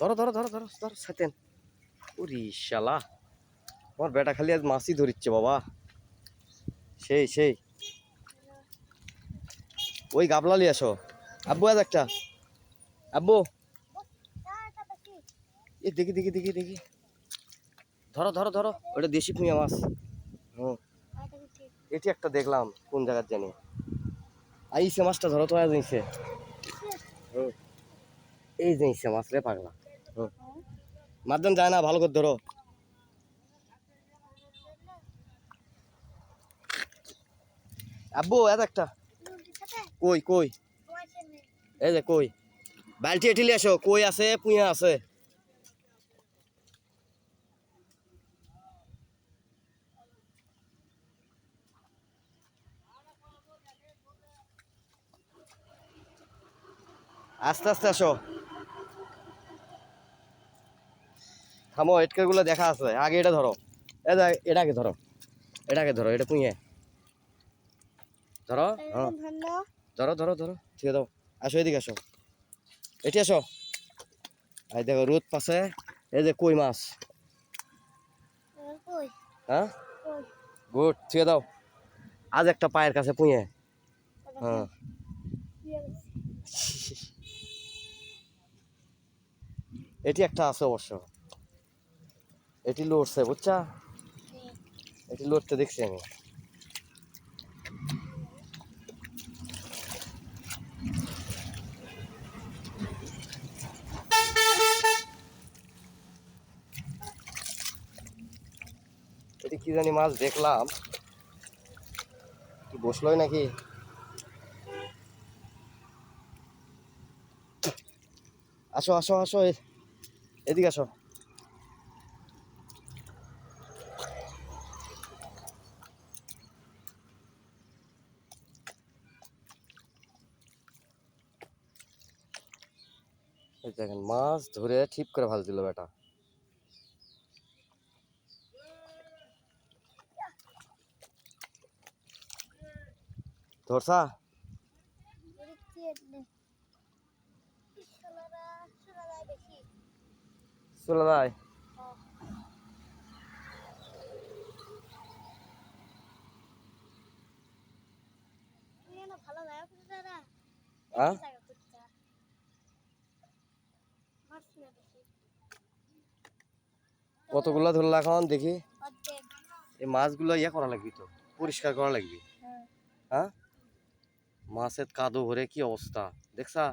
ধরো ধরো ধরো ধরো ধরো সাতেন। ওরে শালা, আমার বেটা খালি আজ মাছই ধরিচ্ছে বাবা। সেই সেই ওই গাবলা নিয়ে আসো। আব্বু আজ একটা, আব্বু এ দেখি দেখি দেখি দেখি, ধরো ধরো ধরো, ওটা দেশি পুঁয়া মাছ। হুম, এটি একটা দেখলাম কোন জায়গার জানি। আইসে মাছটা ধরো তো, আজ নিছে। হুম, এই যে নিছে মাছ রে পাগলা। হুম, মাধ্যম যায় না, ভালো করে ধরো। আব্বু এত একটা, কই কই, এই যে কই, বালতি এটিলে আসো, কই আছে পুঁয়া আছে। আস্তে আস্তে আসো, থামো, এটকে গুলো দেখা আছে, আগে এটা ধরো। এটাকে ধরো, এটাকে ধরো, এটা পুঁয়ে ধরো। হ্যাঁ ধরো ধরো ধরো, ঠিক আছে দাও। আসো এদিকে আসো, এটি আসো। এই দেখো রোদ পাশে, এই যে কই মাছ। হ্যাঁ গুড, ঠিক আছে দাও। আজ একটা পায়ের কাছে পুঁয়ে। হ্যাঁ এটি একটা আছে অবশ্য, এটি লড়ছে বুঝছা, এটি লড়তে দেখছি আমি। এটি কি জানি মাছ দেখলাম, কি বসলোই নাকি। আসো আসো আসো, এদিকে আসো। এই দেখেন মাছ ধরে ঠিক করে ভাজ দিল বেটা। ধরছা চলে যায়। হ্যাঁ কতগুলো ধরলা এখন দেখি। এই মাছগুলো ইয়ে করা লাগবে তো, পরিষ্কার করা লাগবে। হ্যাঁ মাছের কাদো ভরে কি অবস্থা দেখছা।